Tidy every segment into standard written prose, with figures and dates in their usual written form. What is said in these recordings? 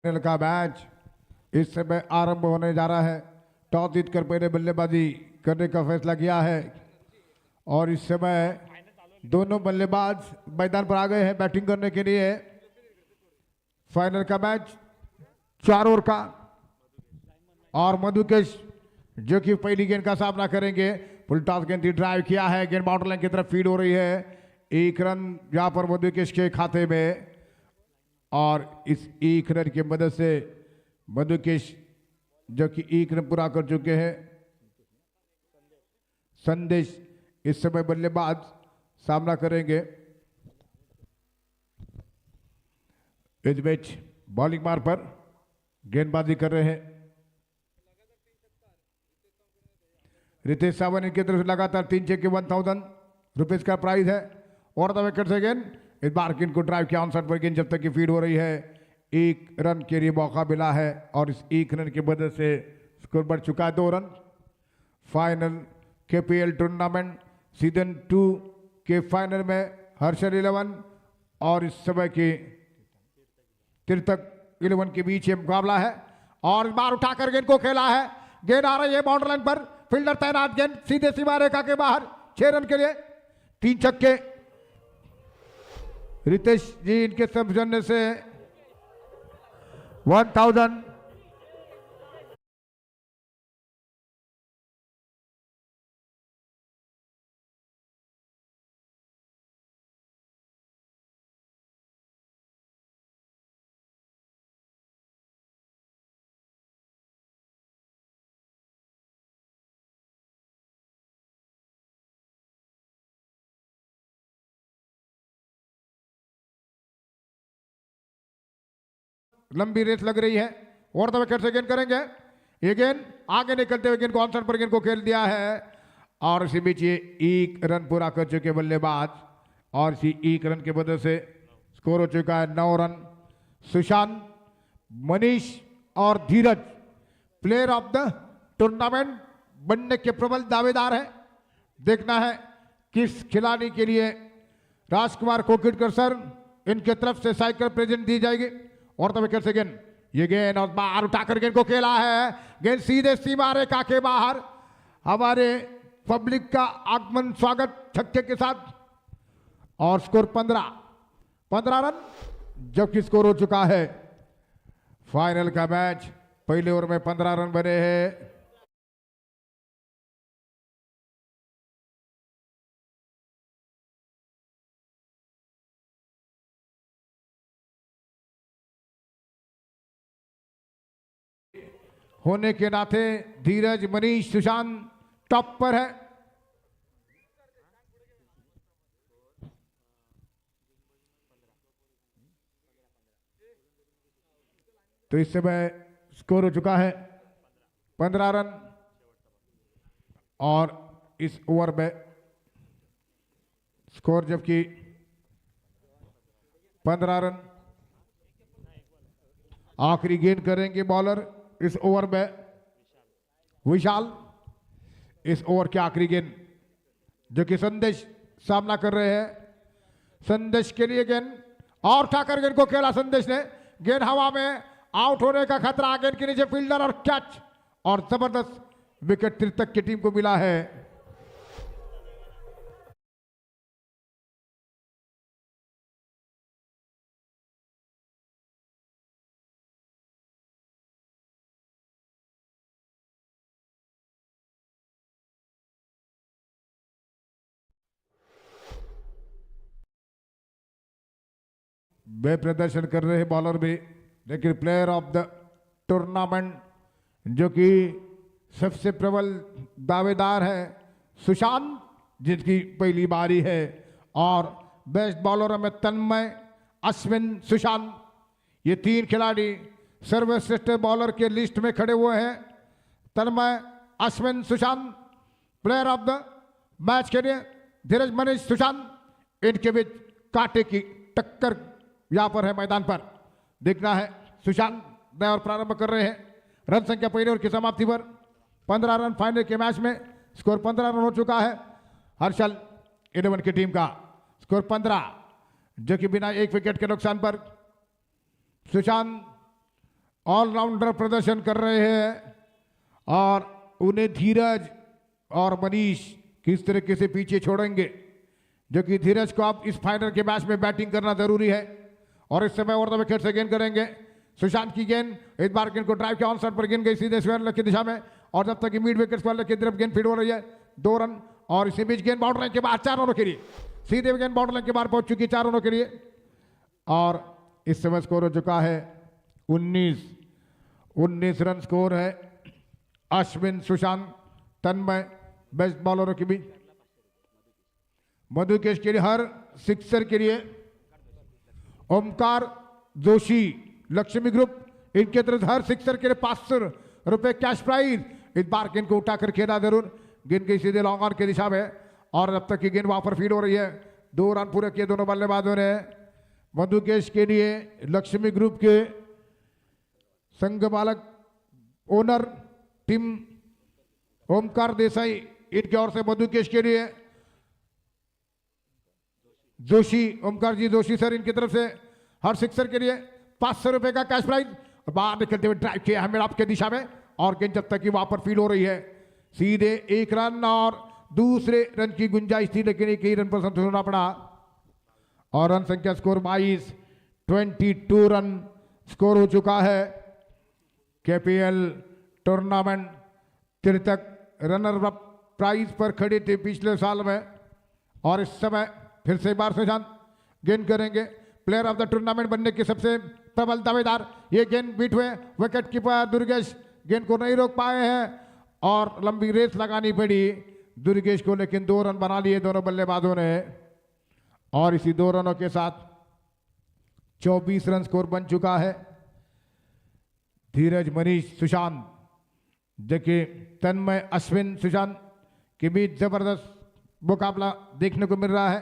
Final का match इस समय आरंभ होने जा रहा है। टॉस जीतकर पहले बल्लेबाजी करने का फैसला किया है और इस समय दोनों बल्लेबाज मैदान पर आ गए हैं बैटिंग करने के लिए। फाइनल का मैच 4 ओवर का और मधुकेश जो कि पहली गेंद का सामना करेंगे। फुल टॉस गेंद ड्राइव किया है, गेंद बाउंड्री लाइन की तरफ फीड हो रही है। 1 रन यहां पर मधुकेश के खाते में और इस 1 रन की मदद से मधुकेश जो कि 1 रन पूरा कर चुके हैं। संदेश इस समय बल्लेबाज सामना करेंगे। इस मैच बॉलिंग मार पर गेंदबाजी कर रहे हैं रितेश सावंत। इनकी तरफ से लगातार 3 छक्के 1000 रुपीज का प्राइज है। और द विकेट से गेंद इस बार गेंद को ड्राइव किया ऑनसाइड पर गेंद जब तक की फीड हो रही है। 1 रन के लिए मौका मिला है और इस 1 रन की वजह से स्कोर बढ़ चुका है 2 run. Final KPL tournament season 2 के फाइनल में हर्षल 11 और इस समय के तीर्थक 11 के बीच ये मुकाबला है और इस बार उठाकर गेंद को खेला है। गेंद आ रही है बाउंड्री लाइन पर, फील्डर तैनात, गेंद सीधे सीमा रेखा के बाहर। 6 रन के लिए 3 छक्के। रितेश जी इनके समझने से 1000। लंबी रेस लग रही है और द विकेट से गेंद करेंगे। ये गेंद आगे निकलते हुए गेंद को ऑन पर गेंद को खेल दिया है और इसी बीच ये 1 रन पूरा कर चुके बल्लेबाज और इसी 1 रन की वजह से स्कोर हो चुका है 9 रन। सुशांत, मनीष और धीरज प्लेयर ऑफ द टूर्नामेंट बनने के प्रबल दावेदार हैं। देखना है किस खिलाड़ी के लिए राजकुमार कोकिटकर सर इनके तरफ से साइकिल प्रेजेंट दी जाएगी। और द विकेट से गेंद, ये गेंद और बाहर उठाकर गेंद को खेला है। गेंद सीधे सीमा रेखा के बाहर। हमारे पब्लिक का आगमन स्वागत छक्के के साथ और स्कोर 15 रन जबकि स्कोर हो चुका है। फाइनल का मैच पहले ओवर में 15 रन बने हैं। होने के नाते धीरज, मनीष, सुशांत टॉप पर है। तो इस समय स्कोर हो चुका है 15 रन और इस ओवर में स्कोर जबकि 15 रन। आखिरी गेंद करेंगे बॉलर इस ओवर में विशाल। इस ओवर के आखिरी गेंद जो कि संदेश सामना कर रहे हैं। संदेश के लिए गेंद और उठाकर गेंद को खेला संदेश ने। गेंद हवा में, आउट होने का खतरा, गेंद के नीचे फील्डर और कैच और जबरदस्त विकेट तीर्थक की टीम को मिला है। वे प्रदर्शन कर रहे हैं बॉलर भी, लेकिन प्लेयर ऑफ द टूर्नामेंट जो कि सबसे प्रबल दावेदार है सुशांत जिनकी पहली बारी है और बेस्ट बॉलर में तन्मय, अश्विन, सुशांत, ये 3 खिलाड़ी सर्वश्रेष्ठ बॉलर के लिस्ट में खड़े हुए हैं। Tanmay, Ashwin, Sushant player of the match के लिए। धीरज, मनीष, सुशांत इनके बीच कांटे की टक्कर यहां पर है मैदान पर। देखना है सुशांत नए और प्रारंभ कर रहे हैं। रन संख्या पहले ओवर की समाप्ति पर 15 रन। फाइनल के मैच में स्कोर 15 रन हो चुका है। हर्षल 11 की टीम का स्कोर 15 जो कि बिना 1 विकेट के नुकसान पर सुशांत ऑलराउंडर प्रदर्शन कर रहे हैं और उन्हें धीरज और मनीष किस तरीके से पीछे छोड़ेंगे, जो कि धीरज को अब इस फाइनल के मैच में बैटिंग करना जरूरी है। और इस समय ओवर द विकेट से गेंद करेंगे सुशांत की गेंद, इस बार गेंद को ड्राइव के ऑन साइड पर गेंद गई सीधे स्क्वायर लेग की दिशा में, और जब तक कि मिड विकेट स्क्वायर लेग की तरफ गेंद फीड हो रही है 2 रन। और इसी बीच गेंद बाउंड्री के बाद 4 रनों के लिए सीधे गेंद बाउंड्री के बाहर पहुंच चुकी 4 रनों के लिए। और इस समय स्कोर हो चुका है 19 रन स्कोर है। अश्विन, सुशांत, तन्मय बेस्ट बॉलरों के बीच। मधुकेश के लिए हर सिक्सर के लिए ओमकार जोशी, लक्ष्मी ग्रुप, इनके तरफ हर सिक्सर के लिए 500 रुपए कैश प्राइज। इस बार गेंद को उठाकर खेला जरूर, गेंद की सीधे लॉन्ग ऑन की दिशा में, और जब तक की गेंद वहां पर फीड हो रही है 2 रन पूरे किए दोनों बल्लेबाजों ने। मधुकेश के लिए लक्ष्मी ग्रुप के संघ मालक ओनर टीम ओमकार देसाई, इनकी ओर से मधुकेश के लिए जोशी, ओमकार जी जोशी सर, इनकी तरफ से हर सिक्सर के लिए 500 रुपए का कैश प्राइज। बाहर निकलते हुए ड्राइव किया है आपके दिशा में, और गेंद जब तक कि वहां पर फील्ड हो रही है सीधे 1 रन और दूसरे रन की गुंजाइश थी, लेकिन एक ही रन पर संतुष्ट होना पड़ा। और रन संख्या स्कोर 22 रन स्कोर हो चुका है। केपीएल टूर्नामेंट तिरतक रनर अप प्राइज पर खड़े थे पिछले साल में, और इस समय फिर से एक बार सुशांत गेंद करेंगे। प्लेयर ऑफ द टूर्नामेंट बनने के सबसे प्रबल दावेदार, ये गेंद बीट हुए विकेट कीपर दुर्गेश गेंद को नहीं रोक पाए हैं, और लंबी रेस लगानी पड़ी दुर्गेश को, लेकिन 2 रन बना लिए दोनों बल्लेबाजों ने। और इसी 2 रनों के साथ 24 रन स्कोर बन चुका है। धीरज, मनीष, सुशांत, देखिए तन्मय, अश्विन, सुशांत के बीच जबरदस्त मुकाबला देखने को मिल रहा है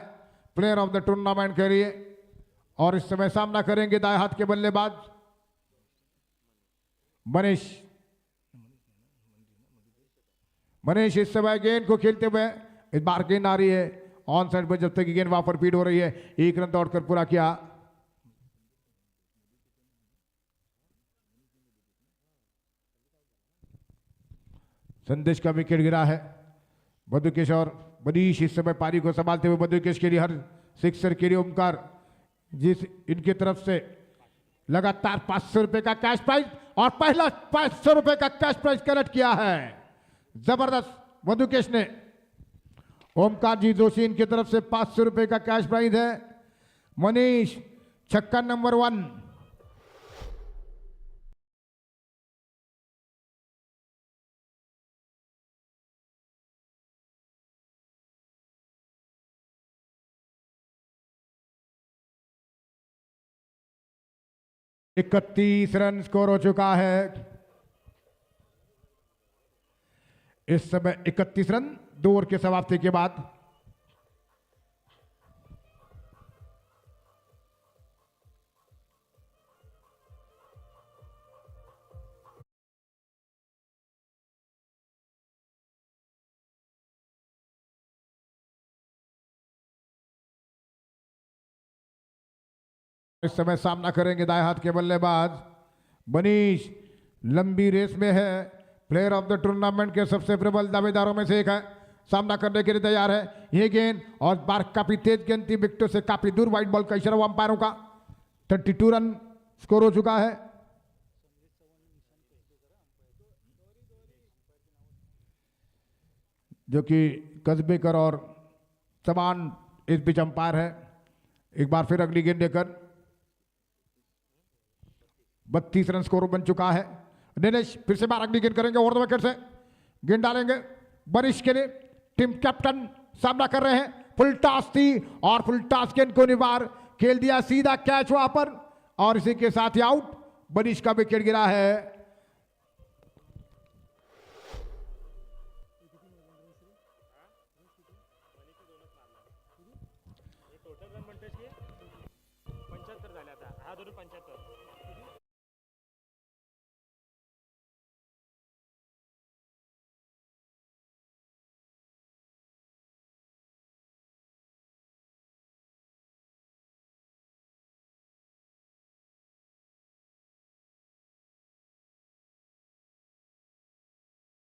प्लेयर ऑफ द टूर्नामेंट के लिए। और इस समय सामना करेंगे दाएं हाथ के बल्लेबाज मनीष इस समय गेंद को खेलते हुए, इस बार गेंद आ रही है ऑन साइड पर, जब तक गेंद वहां पर फीड हो रही है 1 रन दौड़कर पूरा किया। संदेश का विकेट गिरा है। मधुकेश और मनीष इस समय पारी को संभालते हुए, मधुकेश के लिए हर सिक्सर के लिए ओमकार जिस इनकी तरफ से लगातार 500 रुपए का कैश प्राइज, और पहला 500 रुपए का कैश प्राइज कलेक्ट किया है जबरदस्त मधुकेश ने। ओमकार जी जोशी इनकी तरफ से 500 रुपए का कैश प्राइज है। मनीष छक्का नंबर 1। इकतीस रन स्कोर हो चुका है इस समय। 31 रन 2 ओवर के समाप्ति के बाद। इस समय सामना करेंगे दाएं हाथ के बल्लेबाज मनीष, लंबी रेस में है, प्लेयर ऑफ द टूर्नामेंट के सबसे प्रबल दावेदारों में से एक है, सामना करने के लिए तैयार है। यह गेंद और बार काफी तेज गेंद थी, विकेटों से काफी दूर, व्हाइट बॉल का इशारा अंपायरों का। 32 रन स्कोर हो चुका है। जो कि कस्बेकर और समान इस बीच अंपायर है। एक बार फिर अगली गेंद लेकर 32 रन स्कोर बन चुका है। दिनेश फिर से बार अगली गेंद करेंगे, ओवर द विकेट से गेंद डालेंगे। बरिश के लिए टीम कैप्टन सामना कर रहे हैं। फुल टॉस थी और फुल टॉस गेंद को निवार खेल दिया, सीधा कैच वहां पर, और इसी के साथ ही आउट। बरिश का विकेट गिरा है।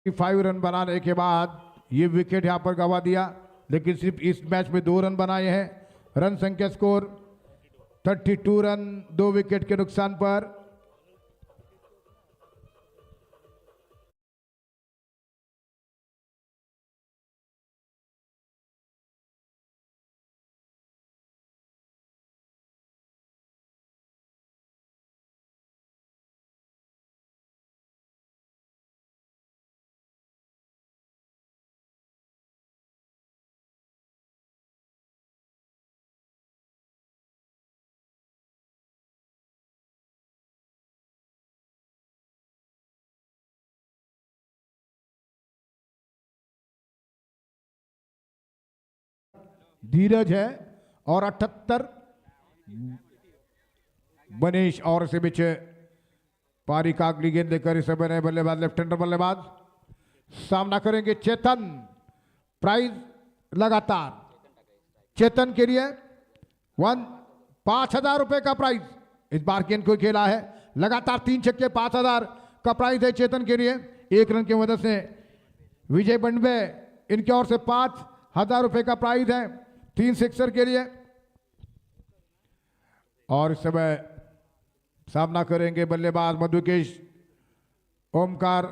5 रन बनाने के बाद ये विकेट यहां पर गंवा दिया, लेकिन सिर्फ इस मैच में 2 रन बनाए हैं। रन संख्या स्कोर 32 रन 2 विकेट के नुकसान पर। धीरज है और 78 बनेश और इसे बीच पारी का अगली गेंद लेकर इस समय बल्लेबाज लेफ्ट हैंडर बल्लेबाज सामना करेंगे चेतन। प्राइज लगातार चेतन के लिए 5,000 रुपए का प्राइज इस बार गेंद को खेला है। लगातार 3 छक्के 5,000 का प्राइज है चेतन के लिए। 1 रन की मदद से विजय बंडवे इनकी ओर से 5,000 रुपए का प्राइज है 3 सिक्सर के लिए। और इस समय सामना करेंगे बल्लेबाज मधुकेश ओमकार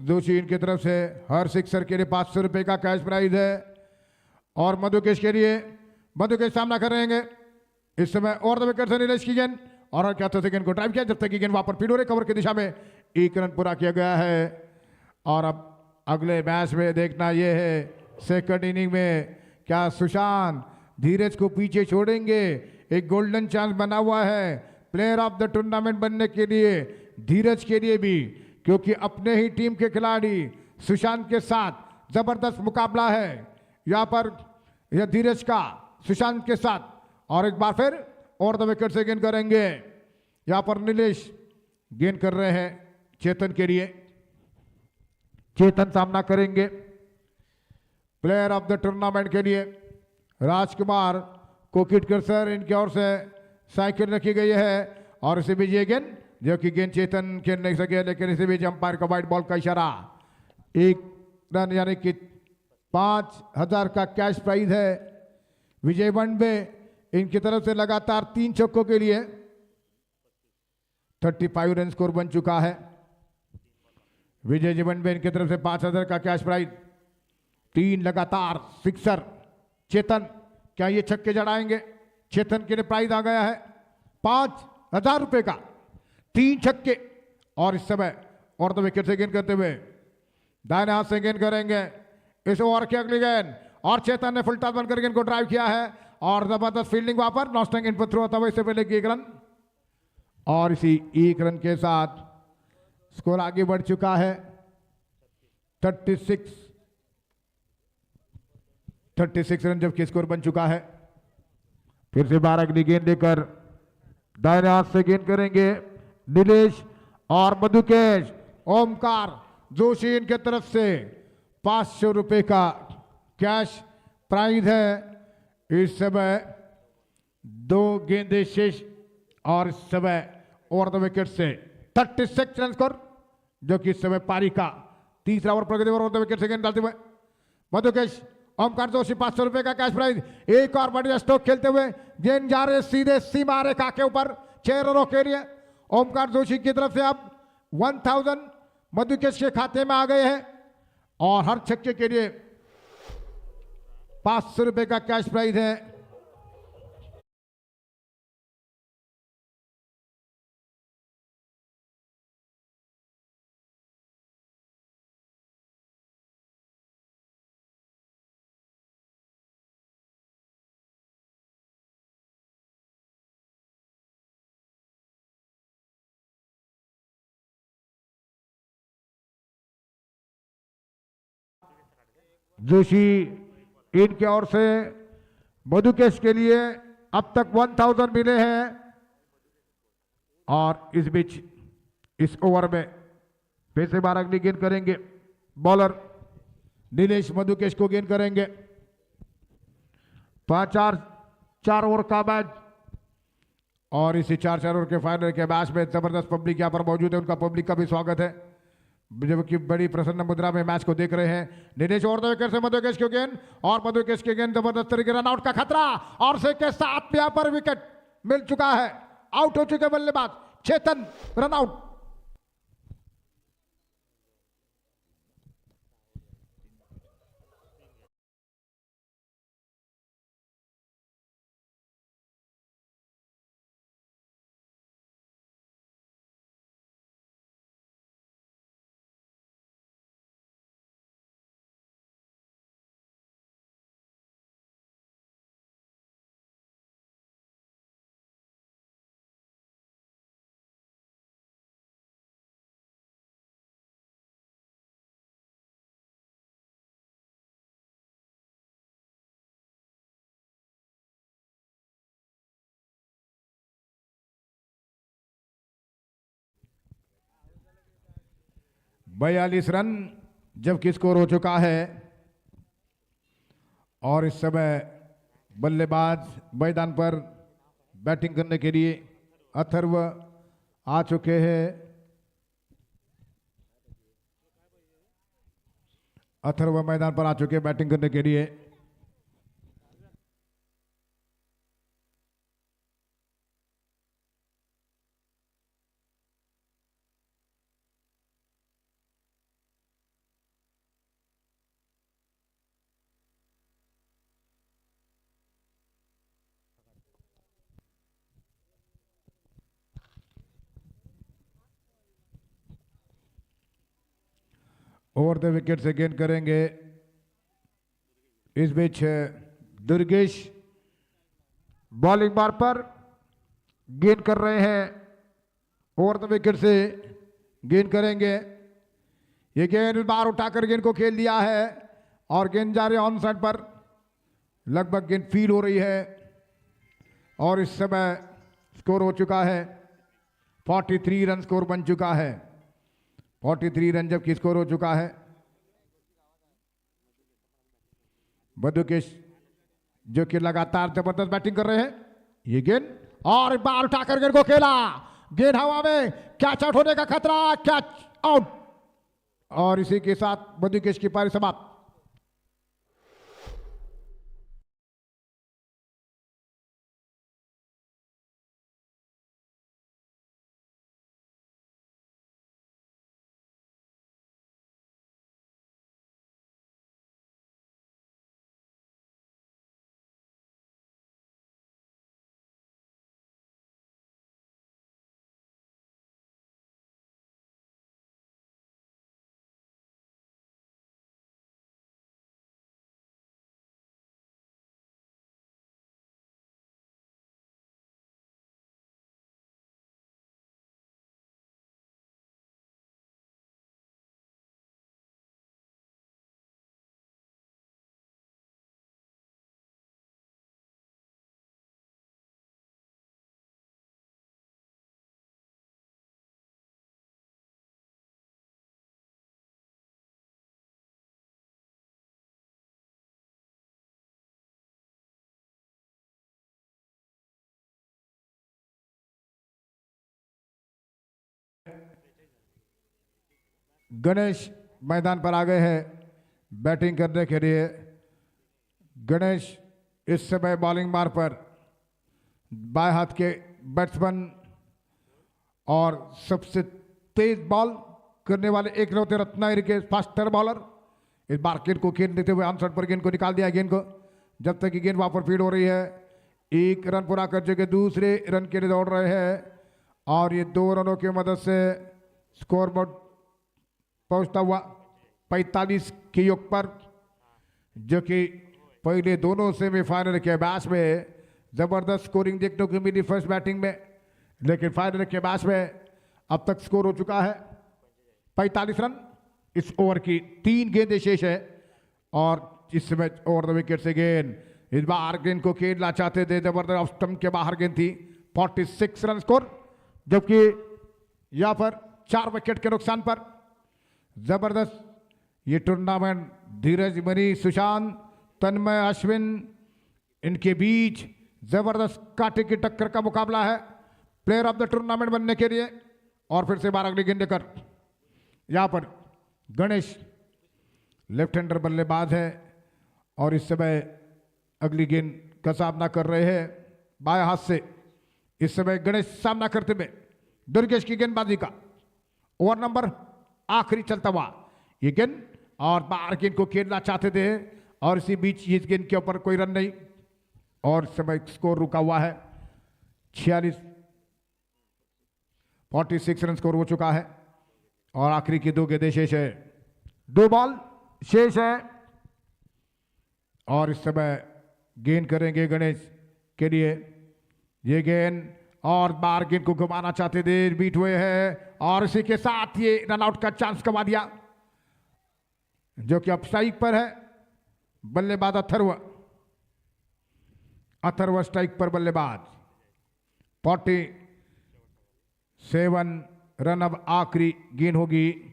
जोशी, इनकी तरफ से हर सिक्सर के लिए 500 रुपए का कैश प्राइज है। और मधुकेश के लिए मधुकेश सामना करेंगे इस समय और विकेट से नीलेश की गेंद और क्या तो गेंद को ड्राइव किया, जब तक की गेंद वहां पर पिडोरे कवर की दिशा में 1 रन पूरा किया गया है। और अब अगले मैच में देखना यह है सेकंड इनिंग में क्या सुशांत धीरज को पीछे छोड़ेंगे। एक गोल्डन चांस बना हुआ है प्लेयर ऑफ द टूर्नामेंट बनने के लिए धीरज के लिए भी, क्योंकि अपने ही टीम के खिलाड़ी सुशांत के साथ जबरदस्त मुकाबला है यहां पर यह धीरज का सुशांत के साथ। और एक बार फिर और द विकेट से गेंद करेंगे यहां पर नीलेश गेंद कर रहे हैं चेतन के लिए। चेतन सामना करेंगे प्लेयर ऑफ द टूर्नामेंट के लिए राजकुमार कोकिटकर सर, इनकी ओर से साइकिल रखी गई है। और इसे भी ये गेंद जो कि गेंद चेतन खेल नहीं सके, लेकिन इसे भी अंपायर का वाइट बॉल का इशारा। 1 रन यानी कि 5,000 का कैश प्राइज है विजय बंडवे इनकी तरफ से। लगातार 3 छक्कों के लिए 35 रन स्कोर बन चुका है। विजय जीवनबे इनकी तरफ से 5,000 का कैश प्राइज, 3 लगातार सिक्सर। चेतन क्या ये छक्के जड़ाएंगे? चेतन के लिए प्राइज आ गया है 5,000 रुपए का, 3 छक्के। और इस समय और तो विकेट से गेंद करते हुए दाहिने हाथ से गेंद करेंगे इस ओवर की अगली गेंद। और चेतन ने फुल टॉस बनकर गेंद को ड्राइव किया है और जबरदस्त फील्डिंग वहां पर। नॉस्टिंग इन पर थ्रो होता हुआ इससे पहले 1 रन। और इसी 1 रन के साथ स्कोर आगे बढ़ चुका है 36 रन जबकि स्कोर बन चुका है। फिर से 12 अगली गेंद लेकर दाहिने हाथ से गेंद करेंगे नीलेश और मधुकेश ओमकार जोशी, इनके तरफ से 500 रुपए का कैश प्राइज है। इस समय 2 गेंदें शेष और इस समय ओवर द विकेट से 36 रन स्कोर, जो कि इस समय पारी का तीसरा over Pragati over the wicket से गेंद डालते हुए मधुकेश ओमकार जोशी 500 रुपए का कैश प्राइज। एक और बढ़िया स्ट्रोक खेलते हुए गेंद जा रहे सीधे सीमा रेखा के ऊपर 6 रनों के लिए। ओमकार जोशी की तरफ से अब 1000 मधुकेश के खाते में आ गए हैं और हर छक्के के लिए 500 रुपए का कैश प्राइज है। जोशी इनके ओर से मधुकेश के लिए अब तक 1000 मिले हैं। और इस बीच इस ओवर में फिर से 12 अगली गेंद करेंगे बॉलर नीलेश मधुकेश को गेंद करेंगे। 4 ओवर का मैच और इसी 4 ओवर के फाइनल के मैच में जबरदस्त पब्लिक यहां पर मौजूद है, उनका पब्लिक का भी स्वागत है। जबकि बड़ी प्रसन्न मुद्रा में मैच को देख रहे हैं। दिनेश और द विकेट से मधुकेश की गेंद, और मधुकेश की गेंद जबरदस्त तरीके रनआउट का खतरा, और से के साथ यहाँ पर विकेट मिल चुका है। आउट हो चुके बल्लेबाज चेतन, रनआउट। बयालीस रन जबकि स्कोर हो चुका है, और इस समय बल्लेबाज मैदान पर बैटिंग करने के लिए अथर्व आ चुके हैं। अथर्व मैदान पर आ चुके हैं बैटिंग करने के लिए। ओवर द विकेट से गेंद करेंगे इस बीच दुर्गेश बॉलिंग बार पर गेंद कर रहे हैं। ओवर द विकेट से गेंद करेंगे। ये गेंद बार उठाकर गेंद को खेल दिया है, और गेंद जा रही है ऑन साइड पर, लगभग गेंद फील हो रही है, और इस समय स्कोर हो चुका है 43 रन स्कोर बन चुका है। 43 रन जबकि स्कोर हो चुका है। मधुकेश जो कि लगातार जबरदस्त बैटिंग कर रहे हैं। ये गेंद, और बाल उठाकर गेंद को खेला, गेंद हवा में, कैच आउट होने का खतरा, कैच आउट, और इसी के साथ मधुकेश की पारी समाप्त। गणेश मैदान पर आ गए हैं बैटिंग करने के लिए। गणेश इस समय बॉलिंग मार पर बाएं हाथ के बैट्समैन और सबसे तेज बॉल करने वाले एकलौते रत्नागिरी के फास्टर बॉलर। इस बार गेंद को खेल देते हुए आंसर पर गेंद को निकाल दिया। गेंद को जब तक कि गेंद वहां पर फीड हो रही है, एक रन पूरा कर चुके, दूसरे रन के लिए दौड़ रहे हैं, और ये 2 रनों की मदद से स्कोर बोर्ड पहुंचता हुआ 45 के योग पर, जो कि पहले दोनों सेमीफाइनल के मैच में जबरदस्त स्कोरिंग देखने को मिली फर्स्ट बैटिंग में, लेकिन फाइनल के मैच में अब तक स्कोर हो चुका है 45 रन। इस ओवर की 3 गेंदें शेष है, और इस समय ओवर द विकेट से गेंद, इस बार गेंद को खेलना चाहते थे, जबरदस्त ऑफ स्टंप के बाहर गेंद थी। 46 रन स्कोर, जबकि यहां पर 4 विकेट के नुकसान पर जबरदस्त ये टूर्नामेंट धीरज, मनी, सुशांत, तन्मय, अश्विन, इनके बीच जबरदस्त कांटे की टक्कर का मुकाबला है प्लेयर ऑफ द टूर्नामेंट बनने के लिए। और फिर से 12 अगली गेंद लेकर यहां पर गणेश लेफ्ट हैंडर बल्लेबाज है और इस समय अगली गेंद का सामना कर रहे हैं बाएं हाथ से। इस समय गणेश सामना करते हुए दुर्गेश की गेंदबाजी का ओवर नंबर आखिरी चलता हुआ ये गेंद और बाहर गेंद को खेलना चाहते थे और इसी बीच इस गेंद के ऊपर कोई रन नहीं और समय स्कोर रुका हुआ है 46 रन स्कोर हो चुका है और आखिरी की 2 गेंदें शेष है, 2 बॉल शेष है और इस समय गेंद करेंगे गणेश के लिए ये गेंद और बार गेंद को घुमाना चाहते थे बीट हुए हैं और इसी के साथ ये रनआउट का चांस कमा दिया जो कि अब स्ट्राइक पर है। बल्लेबाज अथर्व स्ट्राइक पर बल्लेबाज 47 रन अब आखिरी गेंद होगी।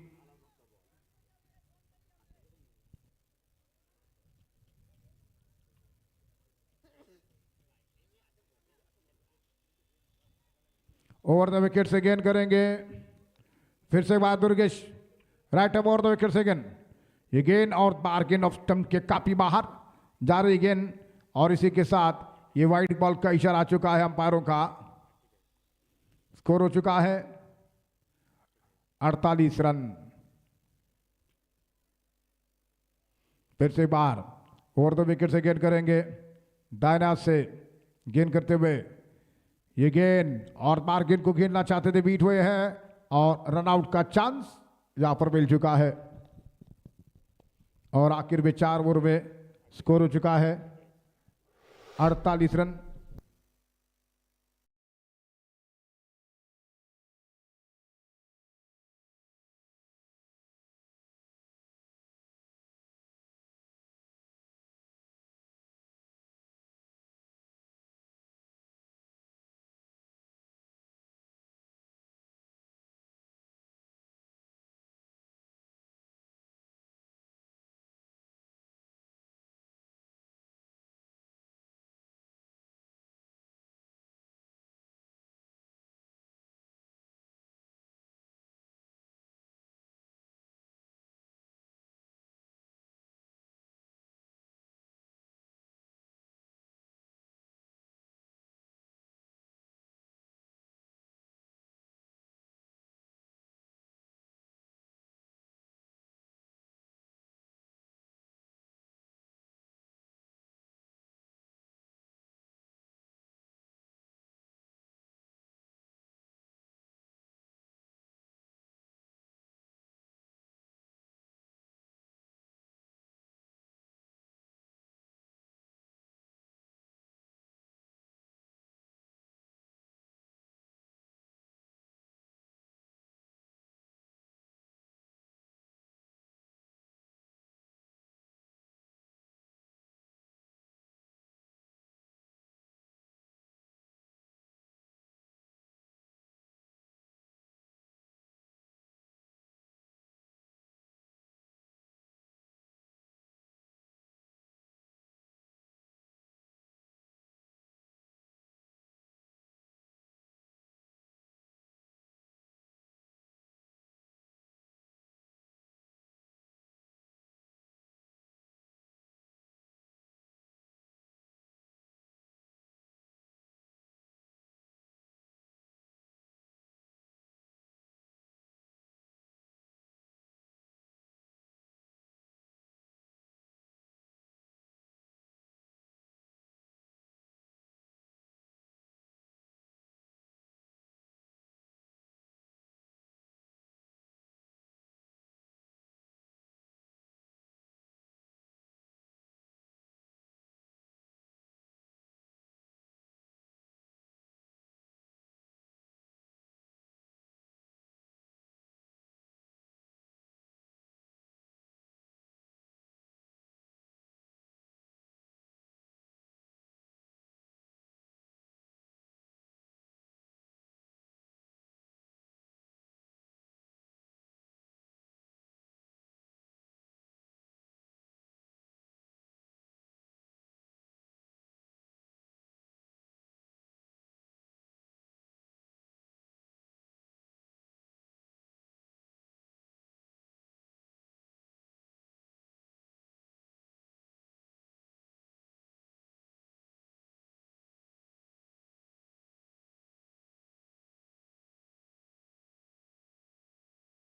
ओवर द विकेट से गेंद करेंगे फिर से बाद Durgesh right over the wicket से गेंद ये गेंद और बार गेंद ऑफ स्टंप के काफी बाहर जा रही गेंद और इसी के साथ ये वाइड बॉल का इशारा आ चुका है अंपायरों का। स्कोर हो चुका है 48 रन। फिर से बाहर ओवर द विकेट से गेंद करेंगे दाहिने हाथ से गेंद करते हुए ये गेंद और बार गेंद को खेलना चाहते थे बीट हुए हैं और रनआउट का चांस यहां पर मिल चुका है और आखिर में 4 ओवर में स्कोर हो चुका है 48 रन।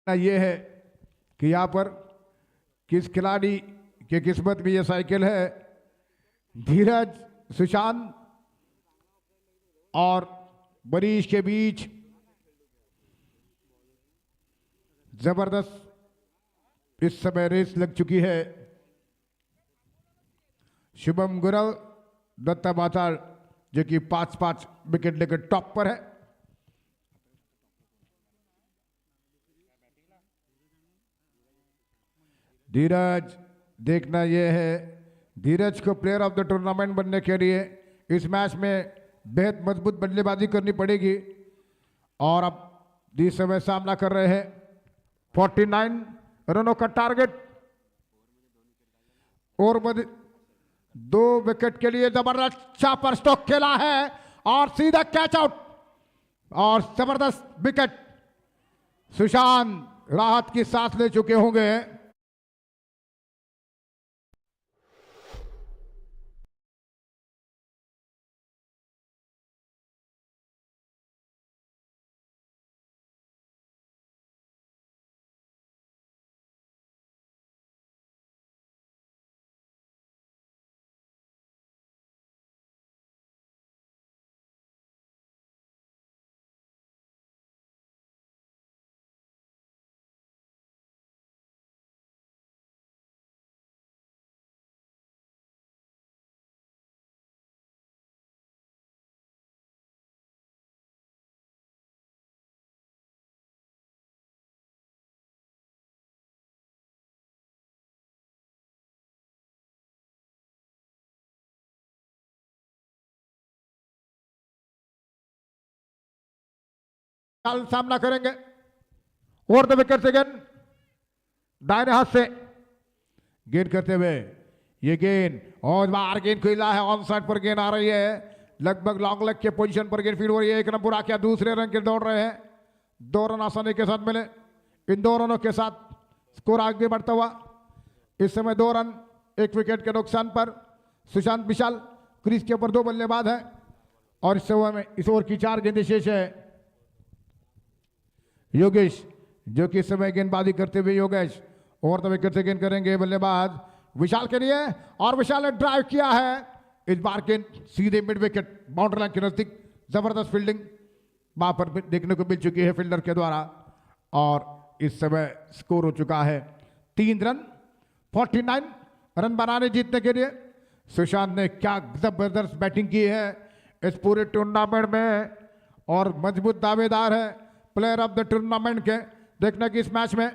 ये है कि यहाँ पर किस खिलाड़ी के किस्मत में ये साइकिल है। धीरज, सुशांत और मनीष के बीच जबरदस्त इस समय रेस लग चुकी है। शुभम गुरव, दत्ता माथार जो कि 5-5 विकेट लेकर टॉप पर है। धीरज, देखना यह है धीरज को प्लेयर ऑफ द टूर्नामेंट बनने के लिए इस मैच में बेहद मजबूत बल्लेबाजी करनी पड़ेगी। और अब जिस समय सामना कर रहे हैं 49 रनों का टारगेट और 2 विकेट के लिए जबरदस्त चापर स्टॉक खेला है और सीधा कैच आउट और जबरदस्त विकेट। सुशांत राहत की सांस ले चुके होंगे। सामना करेंगे ओवर द विकेट से गेंद दाहिने हाथ से गेंद करते हुए ये गेंद और बाहर गेंद खुला है। ऑन साइड पर गेंद आ रही है, लगभग लॉन्ग लेग के पोजीशन पर गेंद फील्ड हो रही है। 1 रन पूरा किया, दूसरे रन के दौड़ रहे हैं। 2 रन आसानी के साथ मिले। इन 2 रनों के साथ स्कोर आगे बढ़ता हुआ इस समय 2 रन 1 विकेट के नुकसान पर सुशांत विशाल क्रीज के ऊपर 2 बल्लेबाज है और इस ओवर की 4 गेंदें शेष है। योगेश जो कि इस समय गेंदबाजी करते हुए योगेश ओवर द विकेट से गेंद करेंगे बल्लेबाज विशाल के लिए और विशाल ने ड्राइव किया है। इस बार गेंद सीधे मिड विकेट बाउंड्री लाइन के नजदीक जबरदस्त फील्डिंग वहां पर देखने को मिल चुकी है फील्डर के द्वारा और इस समय स्कोर हो चुका है 3 रन। 49 रन बनाने जीतने के लिए सुशांत ने क्या जबरदस्त बैटिंग की है इस पूरे टूर्नामेंट में और मजबूत दावेदार है प्लेयर ऑफ द टूर्नामेंट के। देखना कि इस मैच में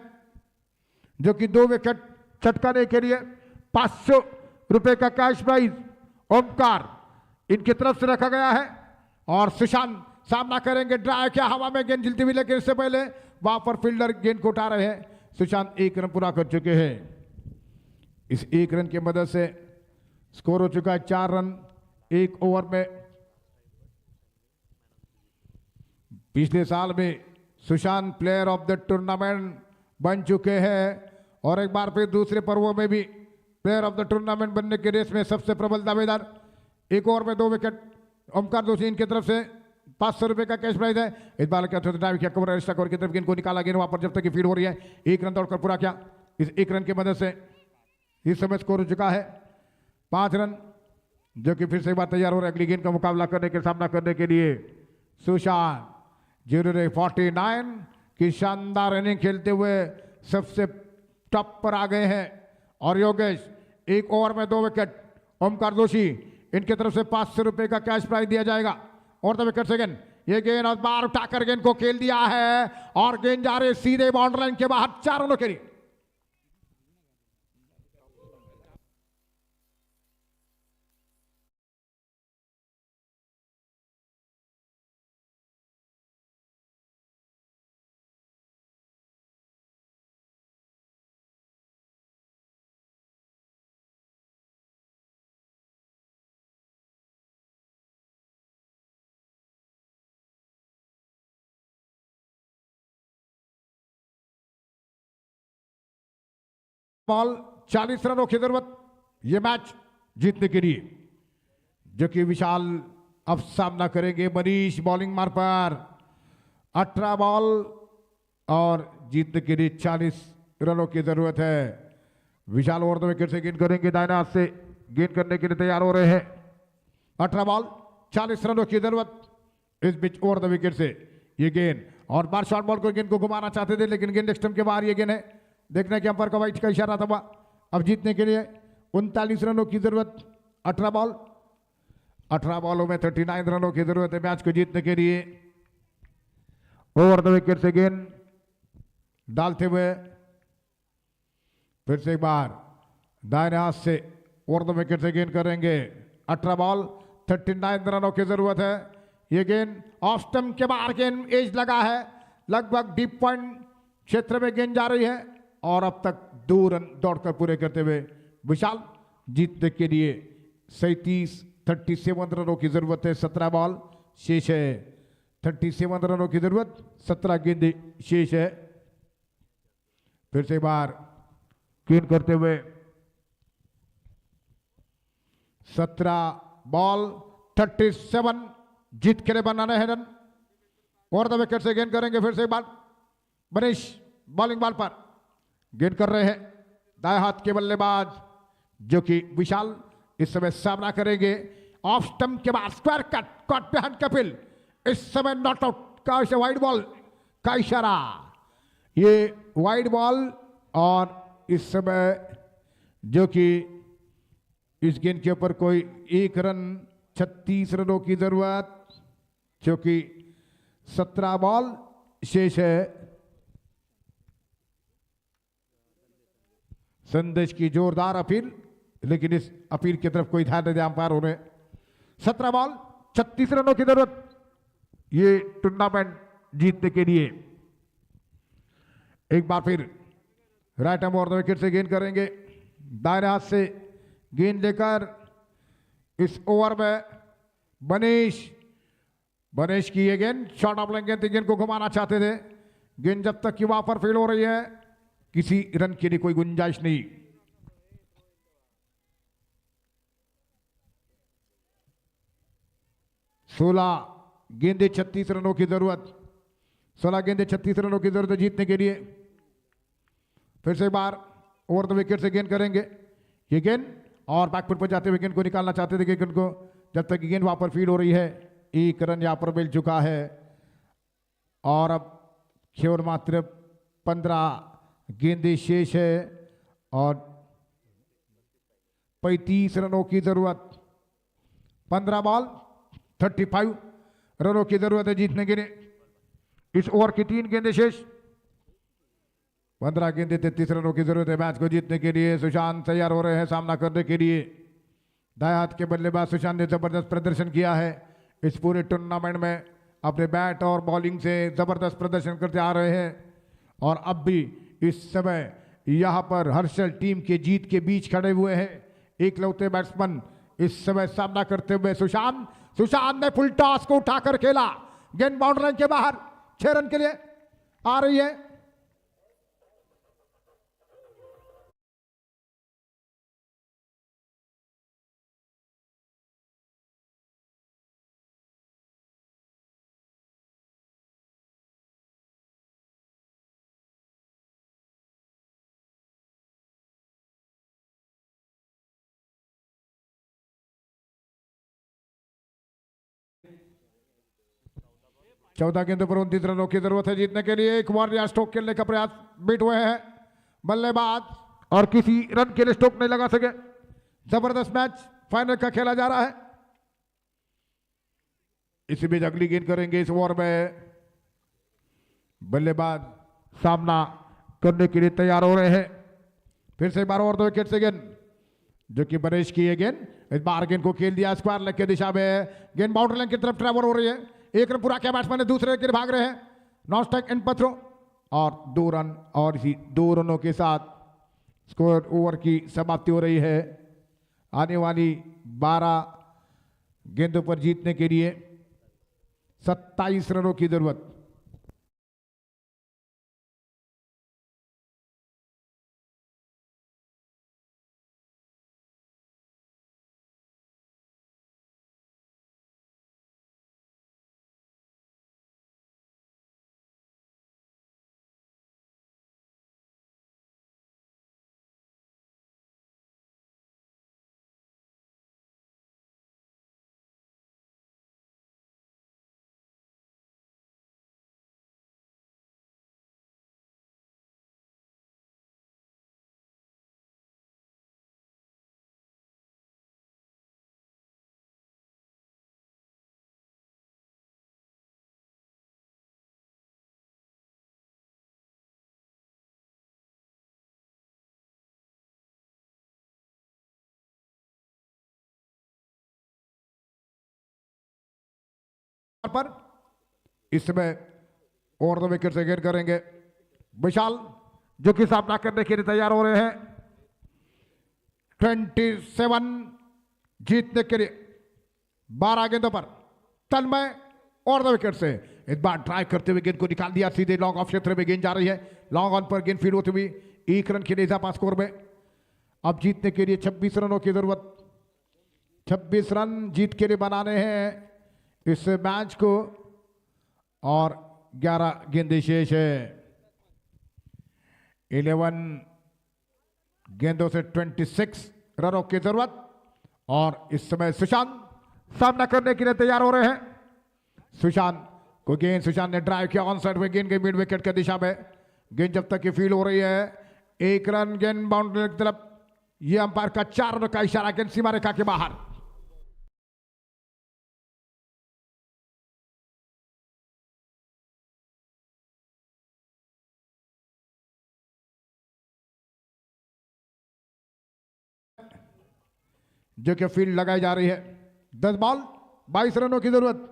जो कि 2 विकेट चटकाने के लिए 500 रुपए का कैश प्राइज ओमकार इनकी तरफ से रखा गया है और सुशांत सामना करेंगे। ड्राइव किया हवा में गेंद झिलती हुई, लेकिन इससे पहले वहां पर फील्डर गेंद को उठा रहे हैं। सुशांत 1 रन पूरा कर चुके हैं। इस 1 रन की मदद से स्कोर हो चुका है 4 रन 1 ओवर में। पिछले साल में Sushant player of the tournament बन चुके हैं और एक बार फिर दूसरे पर्वों में भी प्लेयर ऑफ द टूर्नामेंट बनने के रेस में सबसे प्रबल दावेदार। 1 ओवर में 2 विकेट ओमकार जोशी इनकी तरफ से 500 रुपए का कैश प्राइज है। इस बार क्या ड्राइव किया कवर एक्स्ट्रा कवर की तरफ गेंद को निकाला, गेंद वहां पर जब तक की फील्ड हो रही है 1 रन दौड़कर पूरा किया। इस 1 रन की मदद से इस समय स्कोर हो चुका है 5 रन जो कि फिर से एक बार तैयार हो रहा है अगली गेंद का मुकाबला करने के सामना करने के लिए। सुशांत 0-49 की शानदार इनिंग खेलते हुए सबसे टॉप पर आ गए हैं और योगेश 1 ओवर में 2 विकेट। ओमकार जोशी इनकी तरफ से 500 रुपए का कैश प्राइज दिया जाएगा और 2 विकेट से गेंद ये गेंद और बार उठाकर गेंद को खेल दिया है और गेंद जा रहे सीधे बाउंड्री लाइन के बाहर 4 रनों के लिए। बॉल 40 रनों की जरूरत ये मैच जीतने के लिए जो कि विशाल अब सामना करेंगे मनीष बॉलिंग मार पर 18 बॉल और जीतने के लिए 40 रनों की जरूरत है। विशाल ओवर द विकेट से गेंद करेंगे, दाहिने हाथ से गेंद करने के लिए तैयार हो रहे हैं। 18 बॉल 40 रनों की जरूरत इस बीच ओवर द विकेट से ये गेंद, और बार शॉर्ट बॉल को गेंद को घुमाना चाहते थे लेकिन गेंद स्टंप के बाहर ये गेंद है। देखने के अंपायर का वाइट का इशारा था। अब जीतने के लिए 39 रनों की जरूरत। 18 बॉलों में 39 रनों की जरूरत है मैच को जीतने के लिए। ओवर द विकेट से गेंद डालते हुए फिर से एक बार दाहिने हाथ से ओवर द विकेट से गेंद करेंगे। 18 बॉल 39 रनों की जरूरत है। ये गेंद ऑफ स्टंप के बाहर गेंद एज लगा है, लगभग डीप पॉइंट क्षेत्र में गेंद जा रही है और अब तक 2 रन दौड़कर पूरे करते हुए विशाल जीतने के लिए 37 रनों की जरूरत है। 17 बॉल शेष है, 37 रनों की जरूरत, 17 गेंद शेष है। फिर से बार गेंद करते हुए 17 बॉल 37 जीत के लिए बनाना है रन। ओवर द विकेट से गेंद करेंगे फिर से एक बार। मनीष बॉलिंग बॉल पर गेंद कर रहे हैं, दाएं हाथ के बल्लेबाज जो कि विशाल इस समय सामना करेंगे। ऑफ स्टंप के बाद स्क्वायर कट, कॉट पे हंट कपिल, इस समय नॉट आउट का वाइड बॉल का इशारा। ये वाइड बॉल और इस समय जो कि इस गेंद के ऊपर कोई 1 रन 36 रनों की जरूरत, जो कि 17 बॉल शेष है। संदेश की जोरदार अपील, लेकिन इस अपील की तरफ कोई ध्यान नहीं अंपायर होने। 17 बॉल 36 रनों की जरूरत ये टूर्नामेंट जीतने के लिए। एक बार फिर right arm over the wicket से गेंद करेंगे, दाहिने हाथ से गेंद लेकर इस ओवर में बनेश की ये गेंद शॉर्ट ऑफ लेंगे, गेंद को घुमाना चाहते थे। गेंद जब तक कि वहां पर फील्ड हो रही है किसी रन के लिए कोई गुंजाइश नहीं। गेंदे 36 रनों की जरूरत, 16 गेंदे 36 रनों की जरूरत है जीतने के लिए। फिर से एक बार ओवर द विकेट से गेंद करेंगे ये गेंद, और बैकफुट पर जाते हुए गेंद को निकालना चाहते थे गेंद को, जब तक गेंद वहां पर फील्ड हो रही है। 1 रन यहां पर मिल चुका है और अब केवल मात्र 15 गेंदे शेष है और 35 रनों की जरूरत। 15 बॉल 35 रनों की जरूरत है जीतने के लिए। इस ओवर की 3 गेंदे शेष, 15 गेंदे 33 रनों की जरूरत है मैच को जीतने के लिए। सुशांत तैयार हो रहे हैं सामना करने के लिए। दाएं हाथ के बल्लेबाज सुशांत ने जबरदस्त प्रदर्शन किया है इस पूरे टूर्नामेंट में, अपने बैट और बॉलिंग से जबरदस्त प्रदर्शन करते आ रहे हैं। और अब भी इस समय यहां पर हर्षल टीम के जीत के बीच खड़े हुए हैं। एकलौते बैट्समैन इस समय सामना करते हुए सुशांत ने फुल टॉस को उठाकर खेला, गेंद बाउंड्री के बाहर 6 रन के लिए आ रही है। चौदह गेंदों पर 29 रनों की जरूरत है जीतने के लिए। एक बार स्टोक खेलने का प्रयास बीट हुए हैं बल्लेबाज और किसी रन के लिए स्टोक नहीं लगा सके। जबरदस्त मैच फाइनल का खेला जा रहा है। इसी बीच अगली गेंद करेंगे इस ओवर में, बल्लेबाज सामना करने के लिए तैयार हो रहे हैं। फिर से एक बार ओवर 2 विकेट से गेंद जो कि बनेश की है गेंद, इस बार गेंद को खेल दिया स्क्वायर लेग की दिशा में, गेंद बाउंड्री लाइन की तरफ ट्रैवल हो रही है। 1 रन पूरा किया बैट्समैन ने, दूसरे के लिए भाग रहे हैं, नॉन स्ट्राइक एंड पत्थरों, और 2 रन, और इसी 2 रनों के साथ स्कोर ओवर की समाप्ति हो रही है। आने वाली 12 गेंदों पर जीतने के लिए 27 रनों की जरूरत। पर इस समय ओवर द विकेट से गेंद करेंगे विशाल, जो कि सामना करने के लिए तैयार हो रहे हैं 27 जीतने के लिए 12 गेंदों पर। तन्मय और द विकेट से इस बार ट्राई करते हुए गेंद को निकाल दिया, सीधे लॉन्ग ऑफ क्षेत्र में गेंद जा रही है, लॉन्ग ऑन पर गेंद फील्ड होती हुई 1 रन के लिए इजाफा स्कोर में। अब जीतने के लिए 26 रनों की जरूरत, 26 रन जीत के लिए बनाने हैं इस मैच को, और 11 गेंदें शेष है। 11 गेंदों से 26 रनों की जरूरत, और इस समय सुशांत सामना करने के लिए तैयार हो रहे हैं। सुशांत को गेंद, सुशांत ने ड्राइव किया ऑन साइड में गेंद के मिड विकेट की दिशा में, गेंद जब तक की फील्ड हो रही है 1 रन, गेंद बाउंड्री की तरफ, ये अंपायर का 4 रन का इशारा, गेंद सीमा रेखा के बाहर। जो कि फील्ड लगाई जा रही है, 10 बॉल 22 रनों की जरूरत।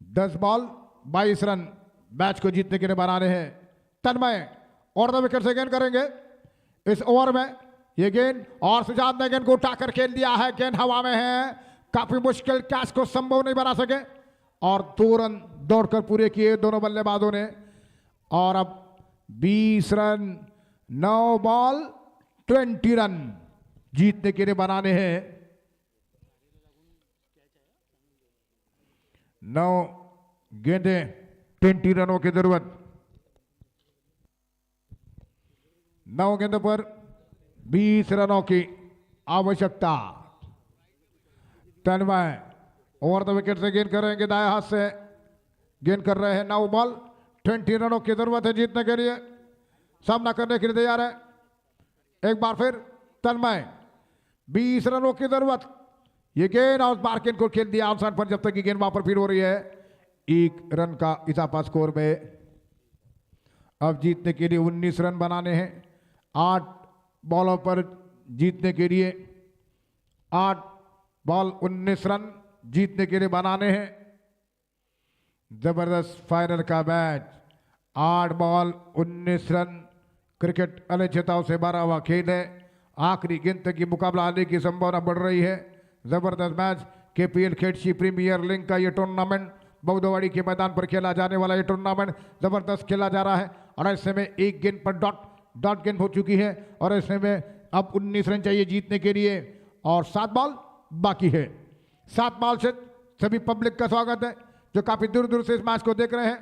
10 बॉल 22 रन मैच को जीतने के लिए बनाने हैं। तन्मय और द विकेट से गेंद करेंगे इस ओवर में, ये गेंद, और सुजात ने गेंद को उठाकर खेल दिया है, गेंद हवा में है, काफी मुश्किल कैच को संभव नहीं बना सके, और 2 रन दौड़कर पूरे किए दोनों बल्लेबाजों ने। और अब 20 रन 9 बॉल 20 रन जीतने के लिए बनाने हैं। 9 गेंदे 20 रनों की जरूरत, 9 गेंदों पर 20 रनों की आवश्यकता। तन्मय ओवर द विकेट से गेंद करेंगे, दाएं हाथ से गेंद कर रहे हैं। 9 बॉल 20 रनों की जरूरत है जीतने के लिए, सामना करने के लिए तैयार है। एक बार फिर तन्मय, 20 रनों की जरूरत, ये गेंद और बार गेंद को खेल दिया आउटसाइड पर, जब तक की गेंद वहां पर फील्ड हो रही है 1 रन का इजाफा स्कोर में। अब जीतने के लिए 19 रन बनाने हैं, 8 बॉलों पर जीतने के लिए 8 बॉल 19 रन जीतने के लिए बनाने हैं। जबरदस्त फाइनल का मैच, 8 बॉल 19 रन, क्रिकेट अनिश्चितताओं से भरा हुआ खेल है, आखिरी गेंद तक की मुकाबला आने की संभावना बढ़ रही है। जबरदस्त मैच, केपीएल खेड़ची प्रीमियर लीग का ये टूर्नामेंट, बगदोवाड़ी के मैदान पर खेला जाने वाला ये टूर्नामेंट जबरदस्त खेला जा रहा है, और ऐसे में 1 गेंद पर डॉट गेंद हो चुकी है, और ऐसे में अब 19 रन चाहिए जीतने के लिए, और 7 बॉल बाकी है। 7 बॉल से सभी पब्लिक का स्वागत है जो काफी दूर दूर से इस मैच को देख रहे हैं,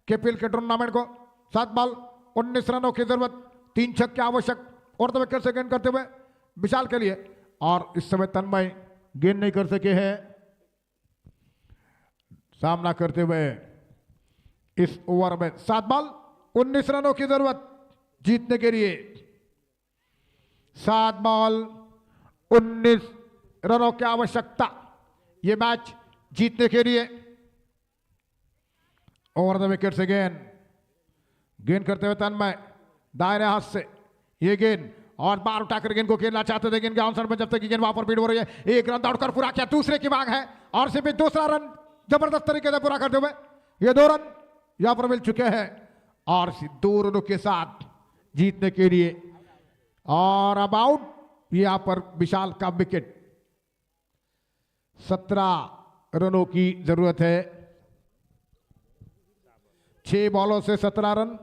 केपीएल के टूर्नामेंट को। 7 बॉल 19 रनों की जरूरत, 3 छक्के आवश्यक, और तो विकेट से गेंद करते हुए विशाल के लिए, और इस समय तन्मय गेंद नहीं कर सके हैं, सामना करते हुए इस ओवर में 7 बॉल 19 रनों की जरूरत जीतने के लिए। 7 बॉल 19 रनों की आवश्यकता ये मैच जीतने के लिए। ओवर द विकेट से गेंद करते हुए तन्मय, दाहिने हाथ से ये गेंद, और बार उठाकर गेंद को खेलना चाहते थे, गेंद के आउटसाइड में, जब तक कि गेंद वहां पर फील्ड हो रही है। 1 रन दौड़कर पूरा किया, दूसरे की मांग है, और सिर्फ दूसरा रन जबरदस्त तरीके से पूरा करते हुए ये 2 रन यहां पर मिल चुके हैं, और 2 रनों के साथ जीतने के लिए। और अब आउट, यहां पर विशाल का विकेट, 17 रनों की जरूरत है, 6 बॉलों से 17 रन।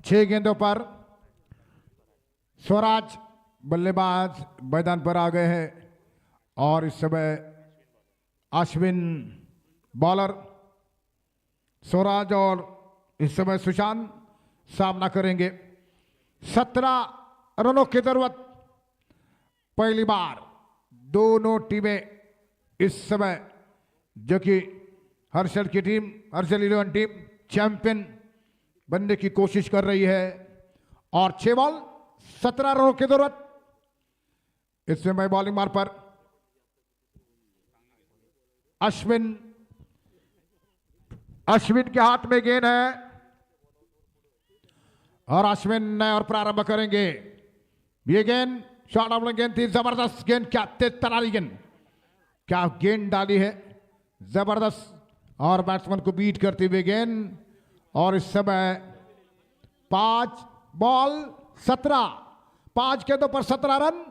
6 गेंदों पर स्वराज बल्लेबाज मैदान पर आ गए हैं और इस समय अश्विन बॉलर, स्वराज और इस समय सुशांत सामना करेंगे। 17 रनों की जरूरत। पहली बार दोनों टीमें इस समय, जो कि हर्षल की टीम, हर्षल 11 टीम चैंपियन बनने की कोशिश कर रही है और 6 बॉल 17 रनों की जरूरत। इस समय बॉलिंग मार पर अश्विन के हाथ में गेंद है और अश्विन नए और प्रारंभ करेंगे। ये गेंद शॉर्ट ऑफ गेंद थी, जबरदस्त गेंद, क्या तेज तरारी गेंद, क्या गेंद डाली है, जबरदस्त, और बैट्समैन को बीट करते हुए गेंद। और इस समय 5 बॉल 17, 5 गेंदों पर 17 रन।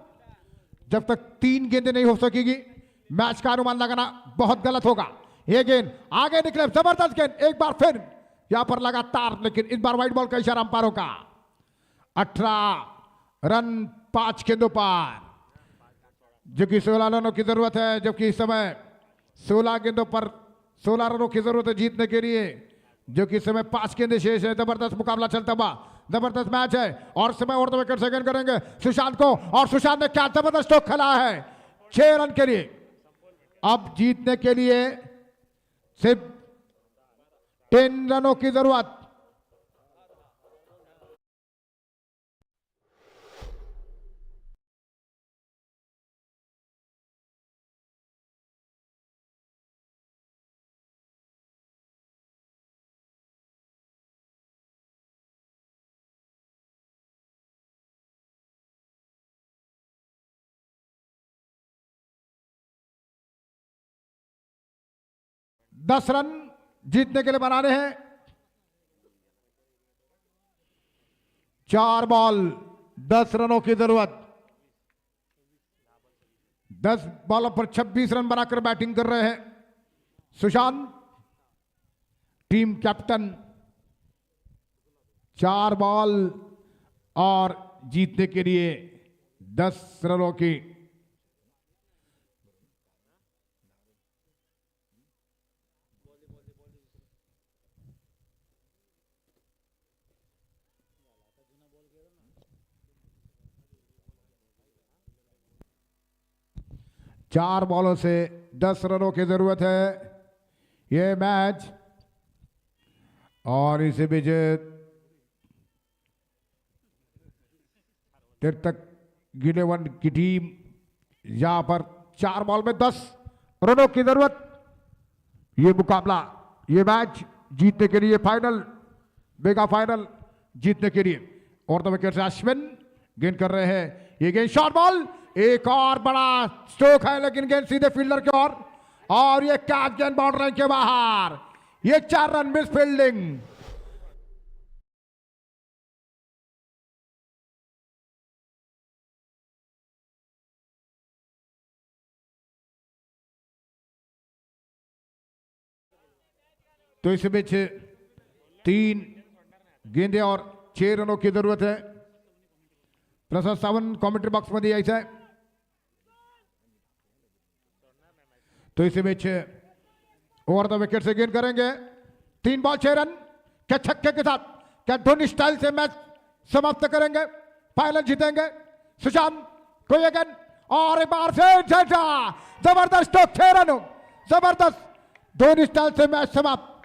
जब तक 3 गेंदें नहीं हो सकेगी मैच का अनुमान लगाना बहुत गलत होगा। ये गेंद आगे निकले, जबरदस्त गेंद, एक बार फिर यहां पर लगातार, लेकिन इस बार व्हाइट बॉल का इशारा अंपायरों का। 18 रन 5 गेंदों पर, जो कि 16 रनों की जरूरत है, जबकि इस समय 16 गेंदों पर 16 रनों की जरूरत है जीतने के लिए, जो कि इस समय 5 गेंदें शेष है। जबरदस्त मुकाबला चलता हुआ, जबरदस्त मैच है और समय और विकेट सेकंड करेंगे सुशांत को, और सुशांत ने क्या जबरदस्त स्ट्रोक खेला है 6 रन के लिए। अब जीतने के लिए सिर्फ 10 रनों की जरूरत। दस रन जीतने के लिए बनाने हैं। 4 बॉल 10 रनों की जरूरत। 10 बॉलों पर 26 रन बनाकर बैटिंग कर रहे हैं सुशांत, टीम कैप्टन। 4 बॉल और जीतने के लिए 10 रनों की। चार बॉलों से 10 रनों की जरूरत है ये मैच। और इसी बीच तीर्थक गिलेवन की टीम यहां पर 4 बॉल में 10 रनों की जरूरत। ये मुकाबला, ये मैच जीतने के लिए, फाइनल, मेगा फाइनल जीतने के लिए। और तो विकेट से अश्विन गेंद कर रहे हैं। ये गेंद शॉर्ट बॉल, एक और बड़ा स्ट्रोक है, लेकिन गेंद सीधे फील्डर की ओर, और ये कैच गेंद बाउंड्री के बाहर। ये 4 रन मिस फील्डिंग। तो इस बीच 3 गेंदे और 6 रनों की जरूरत है। प्रसाद सावंत कमेंट्री बॉक्स मध्ये यायचं आहे। तो इसी बीच ओवर द विकेट से गेंद करेंगे। 3 बॉल 6 रन, क्या छक्के के साथ, क्या धोनी स्टाइल से मैच समाप्त करेंगे, फाइनल जीतेंगे सुशांत को ये गेंद, और एक बार फिर जबरदस्त 6 रन, जबरदस्त धोनी स्टाइल से मैच समाप्त।